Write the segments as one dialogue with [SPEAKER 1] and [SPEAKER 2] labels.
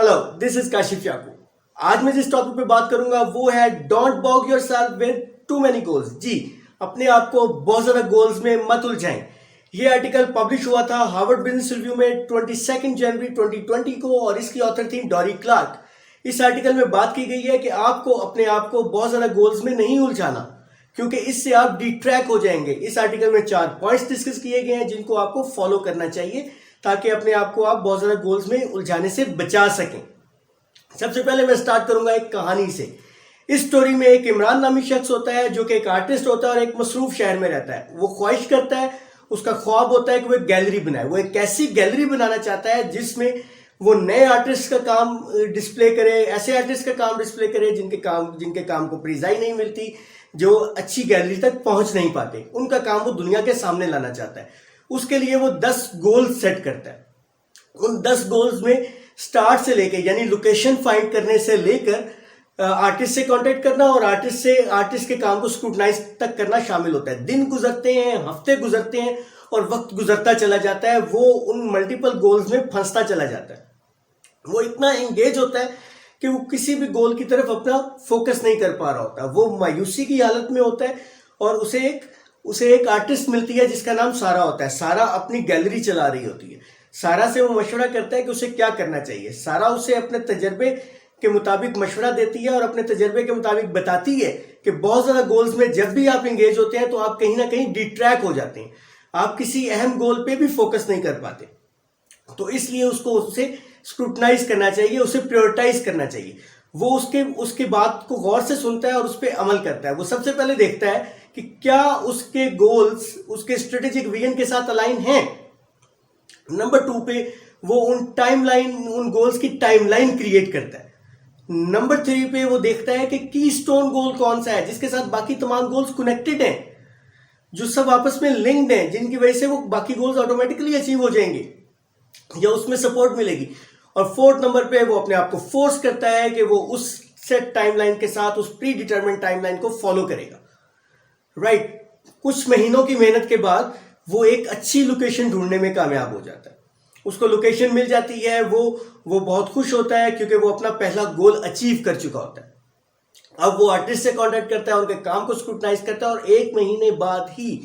[SPEAKER 1] Hello, this is Kashif Yakub. आज मैं जिस टॉपिक पे बात करूंगा वो है don't bog yourself with too many goals. जी, अपने आप को बहुत ज्यादा गोल्स में मत उलझाएं। ये आर्टिकल पब्लिश हुआ था हार्वर्ड बिजनेस रिव्यू में 22 जनवरी 2020 को और इसकी ऑथर थी डॉरी क्लार्क। इस आर्टिकल में बात की गई है कि आपको अपने आप को बहुत ज्यादा गोल्स में नहीं उलझाना, क्योंकि इससे आप डिट्रैक हो जाएंगे। इस आर्टिकल में 4 पॉइंट्स डिस्कस किए गए हैं जिनको आपको फॉलो करना चाहिए ताकि अपने आप को आप बहुत ज्यादा गोल्स में उलझाने से बचा सकें। सबसे पहले मैं स्टार्ट करूंगा एक कहानी से। इस स्टोरी में एक इमरान नामी शख्स होता है जो कि एक आर्टिस्ट होता है और एक मसरूफ शहर में रहता है। वो ख्वाहिश करता है, उसका ख्वाब होता है कि वो एक गैलरी बनाए। वो एक ऐसी गैलरी बनाना चाहता है जिसमें वो नए आर्टिस्ट का काम डिस्प्ले करे, ऐसे आर्टिस्ट का काम डिस्प्ले करे जिनके काम को प्रिजाई नहीं मिलती, जो अच्छी गैलरी तक पहुंच नहीं पाते। उनका काम वो दुनिया के सामने लाना चाहता है। उसके लिए वो 10 गोल्स सेट करता है। उन 10 गोल्स में स्टार्ट से लेकर यानी लोकेशन फाइंड करने से लेकर आर्टिस्ट से कांटेक्ट करना और आर्टिस्ट के काम को स्क्रूटनाइज तक करना शामिल होता है। दिन गुजरते हैं, हफ्ते गुजरते हैं और वक्त गुजरता चला जाता है। वो उन मल्टीपल गोल्स में फंसता चला जाता है। वो इतना एंगेज होता है कि वो किसी भी गोल की तरफ अपना फोकस नहीं कर पा रहा होता। वो मायूसी की हालत में होता है और उसे एक आर्टिस्ट मिलती है जिसका नाम सारा होता है। सारा अपनी गैलरी चला रही होती है। सारा से वो मशवरा करता है कि उसे क्या करना चाहिए। सारा उसे अपने तजर्बे के मुताबिक मशवरा देती है और अपने तजर्बे के मुताबिक बताती है कि बहुत ज्यादा गोल्स में जब भी आप एंगेज होते हैं तो आप कहीं ना कहीं डिट्रैक हो जाते हैं। आप किसी अहम गोल पे भी फोकस नहीं कर पाते। तो इसलिए उसे स्क्रूटनाइज करना चाहिए, उसे प्रायोरिटाइज करना चाहिए। वो उसके बात को गौर से सुनता है और उस पर अमल करता है। वो सबसे पहले देखता है कि क्या उसके गोल्स उसके स्ट्रेटेजिक विजन के साथ अलाइन हैं। नंबर 2 पे वो उन गोल्स की टाइमलाइन क्रिएट करता है। नंबर 3 पे वो देखता है कि की स्टोन गोल कौन सा है जिसके साथ बाकी तमाम गोल्स कनेक्टेड हैं, जो सब आपस में लिंक्ड हैं, जिनकी वजह से वो बाकी गोल्स ऑटोमेटिकली अचीव हो जाएंगे या उसमें सपोर्ट मिलेगी। और 4th नंबर पे वो अपने आप को फोर्स करता है कि वो उस सेट टाइमलाइन के साथ उस प्री डिटरमिन्ड टाइमलाइन को फॉलो करेगा। राइट। कुछ महीनों की मेहनत के बाद वो एक अच्छी लोकेशन ढूंढने में कामयाब हो जाता है। उसको लोकेशन मिल जाती है। वो बहुत खुश होता है क्योंकि वो अपना पहला गोल अचीव कर चुका होता है। अब वो आर्टिस्ट से कांटेक्ट करता है, उनके काम को स्क्रूटनाइज करता है और 1 महीने बाद ही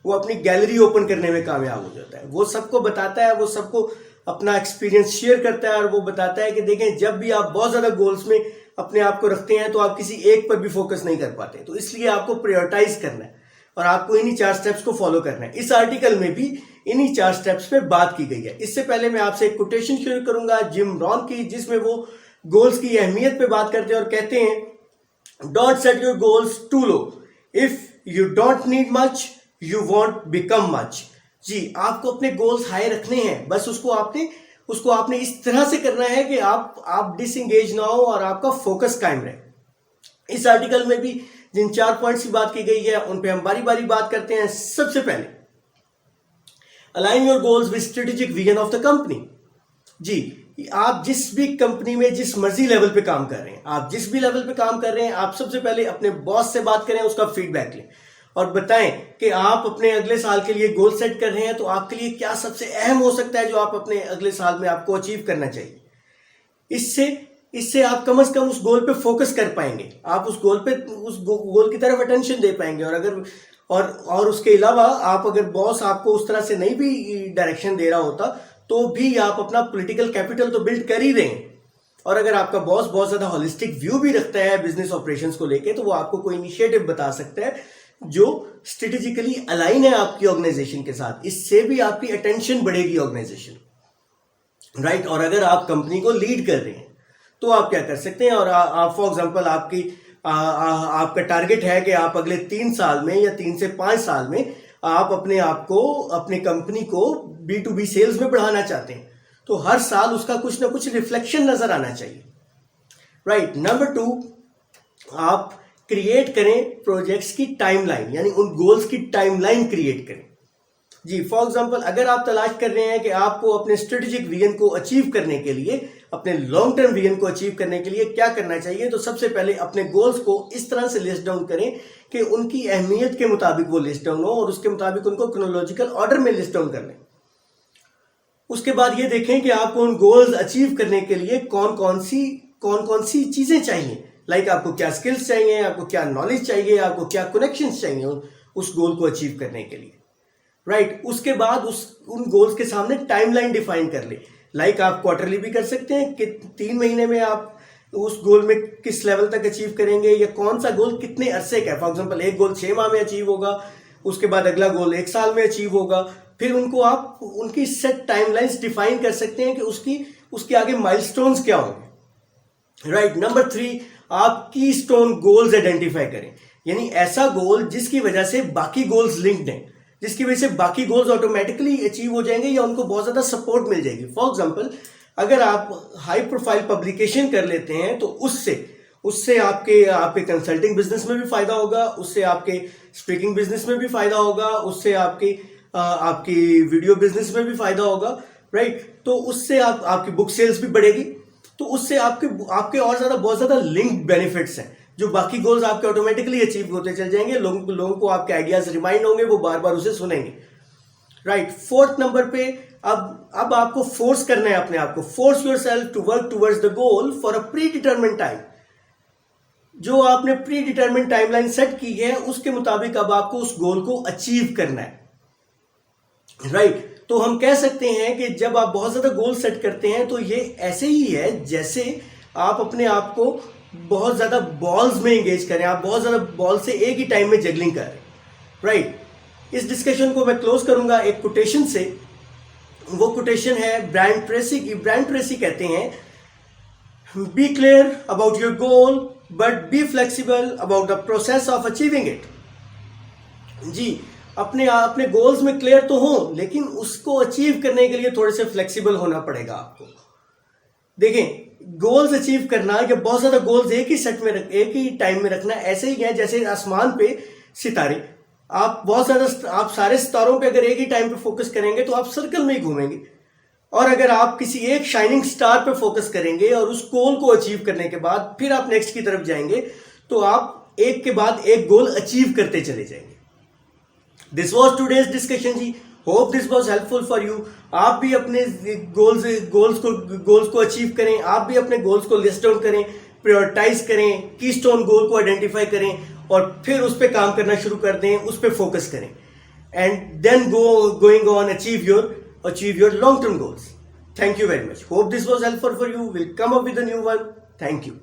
[SPEAKER 1] वो अपनी गैलरी ओपन करने में कामयाब हो जाता है। वो सबको बताता है, वो सबको अपना एक्सपीरियंस शेयर करता है और वो बताता है कि देखें, जब भी आप बहुत ज्यादा गोल्स में अपने आप को रखते हैं तो आप किसी एक पर भी फोकस नहीं कर पाते। तो इसलिए आपको प्रायोरिटाइज करना है और आपको इन्हीं 4 स्टेप्स को फॉलो करना है। इस आर्टिकल में भी इन्हीं 4 स्टेप्स पे बात की गई है। इससे पहले मैं आपसे एक कोटेशन शेयर करूंगा जिम रॉन की, जिसमें वो गोल्स की अहमियत पे बात करते हैं और कहते हैं, don't set your goals too low. If you don't need much you won't become much. जी, आपको अपने गोल्स हाई रखने हैं, बस उसको आपने इस तरह से करना है कि आप डिसएंगेज ना हो और आपका फोकस कायम रहे। इस आर्टिकल में भी जिन 4 पॉइंट्स की बात की गई है उन पे हम बारी बारी बात करते हैं। सबसे पहले, align your goals with strategic vision of the company. जी, आप जिस भी कंपनी में जिस मर्जी लेवल पे काम कर रहे हैं, आप सबसे पहले अपने बॉस से बात करें, उसका फीडबैक लें और बताएं कि आप अपने अगले साल के लिए गोल सेट कर रहे हैं तो आपके लिए क्या सबसे अहम हो सकता है जो आप अपने अगले साल में आपको अचीव करना चाहिए। इससे आप कम से कम उस गोल पे फोकस कर पाएंगे। आप उस गोल की तरफ अटेंशन दे पाएंगे। और उसके अलावा आप अगर बॉस आपको उस तरह से नहीं भी डायरेक्शन दे रहा होता तो भी आप अपना पॉलिटिकल कैपिटल तो बिल्ड कर ही रहे हैं। और अगर आपका बॉस बहुत ज्यादा होलिस्टिक व्यू भी रखता है बिजनेस ऑपरेशंस को लेके तो वो आपको कोई इनिशिएटिव बता सकता है जो स्ट्रेटेजिकली अलाइन है आपकी ऑर्गेनाइजेशन के साथ। इससे भी आपकी अटेंशन बढ़ेगी ऑर्गेनाइजेशन। राइट। और अगर आप कंपनी को लीड कर रहे हैं तो आप क्या कर सकते हैं, और आप फॉर एग्जांपल आपका टारगेट है कि आप अगले 3 साल में या 3 से 5 साल में आप अपनी कंपनी को B2B सेल्स में बढ़ाना चाहते हैं, तो हर साल उसका कुछ ना कुछ रिफ्लेक्शन नजर आना चाहिए। राइट। नंबर 2, आप क्रिएट करें प्रोजेक्ट्स की टाइमलाइन, यानी उन गोल्स की टाइमलाइन क्रिएट करें। जी, फॉर एग्जांपल अगर आप तलाश कर रहे हैं कि आपको अपने स्ट्रेटेजिक विजन को अचीव करने के लिए, अपने लॉन्ग टर्म विजन को अचीव करने के लिए क्या करना चाहिए, तो सबसे पहले अपने गोल्स को इस तरह से लिस्ट डाउन करें कि उनकी अहमियत के मुताबिक वो लिस्ट डाउन हो और उसके मुताबिक उनको क्रोनोलॉजिकल ऑर्डर में लिस्ट डाउन कर लें। उसके बाद ये देखें कि आपको उन गोल्स अचीव करने के लिए कौन कौन सी चीजें चाहिए। लाइक आपको क्या स्किल्स चाहिए, आपको क्या नॉलेज चाहिए, आपको क्या कनेक्शंस चाहिए उस गोल को अचीव करने के लिए, राइट। उसके बाद उन गोल्स के सामने टाइमलाइन डिफाइन कर ले। लाइक आप क्वार्टरली भी कर सकते हैं कि 3 महीने में आप उस गोल में किस लेवल तक अचीव करेंगे, या कौन सा गोल कितने अरसे का है। फॉर एग्जांपल एक गोल 6 माह में अचीव होगा, उसके बाद अगला गोल 1 साल में अचीव होगा। फिर उनको आप उनकी सेट टाइमलाइंस डिफाइन कर सकते हैं कि उसके आगे माइलस्टोन्स क्या होंगे, राइट। नंबर 3, आप की स्टोन गोल्स आइडेंटिफाई करें, यानी ऐसा गोल जिसकी वजह से बाकी गोल्स लिंक्ड हैं, जिसकी वजह से बाकी गोल्स ऑटोमेटिकली अचीव हो जाएंगे या उनको बहुत ज्यादा सपोर्ट मिल जाएगी। फॉर एग्जांपल अगर आप हाई प्रोफाइल पब्लिकेशन कर लेते हैं तो उससे आपके कंसल्टिंग बिजनेस में भी फायदा होगा, उससे आपके स्पीकिंग बिजनेस में भी फायदा होगा, उससे आपकी वीडियो बिजनेस में भी फायदा होगा, राइट। तो उससे आपकी बुक सेल्स भी बढ़ेगी, तो उससे आपके और ज्यादा बहुत ज्यादा लिंक्ड बेनिफिट्स हैं, जो बाकी गोल्स आपके ऑटोमेटिकली अचीव होते चल जाएंगे। लोगों को आपके आइडियाज रिमाइंड होंगे, वो बार बार उसे सुनेंगे, राइट। 4th नंबर पे अब आपको फोर्स करना है अपने आप को। Force yourself to work towards the goal for a predetermined time. जो आपने प्री डिटर्मिन्ड टाइमलाइन सेट की है उसके मुताबिक अब आपको उस गोल को अचीव करना है, राइट। तो हम कह सकते हैं कि जब आप बहुत ज्यादा गोल सेट करते हैं तो ये ऐसे ही है जैसे आप अपने आप को बहुत ज्यादा बॉल्स में एंगेज करें, आप बहुत ज्यादा बॉल से एक ही टाइम में जगलिंग करें, राइट। इस डिस्कशन को मैं क्लोज करूंगा एक कोटेशन से। वो कोटेशन है ब्रायन ट्रेसी की। ब्रायन ट्रेसी कहते हैं, be clear about your goal but be flexible about the process of achieving it. जी, अपने गोल्स में क्लियर तो हो, लेकिन उसको अचीव करने के लिए थोड़े से फ्लेक्सिबल होना पड़ेगा आपको। देखें, गोल्स अचीव करना या बहुत ज्यादा गोल्स एक ही टाइम में रखना ऐसे ही है जैसे आसमान पे सितारे। आप सारे सितारों पे अगर एक ही टाइम पे फोकस करेंगे तो आप सर्कल में ही घूमेंगे, और अगर आप किसी एक शाइनिंग स्टार पे फोकस करेंगे और उस गोल को अचीव करने के बाद फिर आप नेक्स्ट की तरफ जाएंगे तो आप एक के बाद एक गोल अचीव करते चले जाएंगे। दिस वॉज टूडेज डिस्कशन जी। Hope this was helpful for you. आप भी अपने गोल्स को अचीव करें, आप भी अपने गोल्स को लिस्ट डाउन करें, प्रायोरिटाइज करें, कीस्टोन गोल को आइडेंटिफाई करें और फिर उस पर काम करना शुरू कर दें, उस पर फोकस करें, and then going on achieve your long term goals. Thank you very much. Hope this was helpful for you. We'll come up with a new one. Thank you.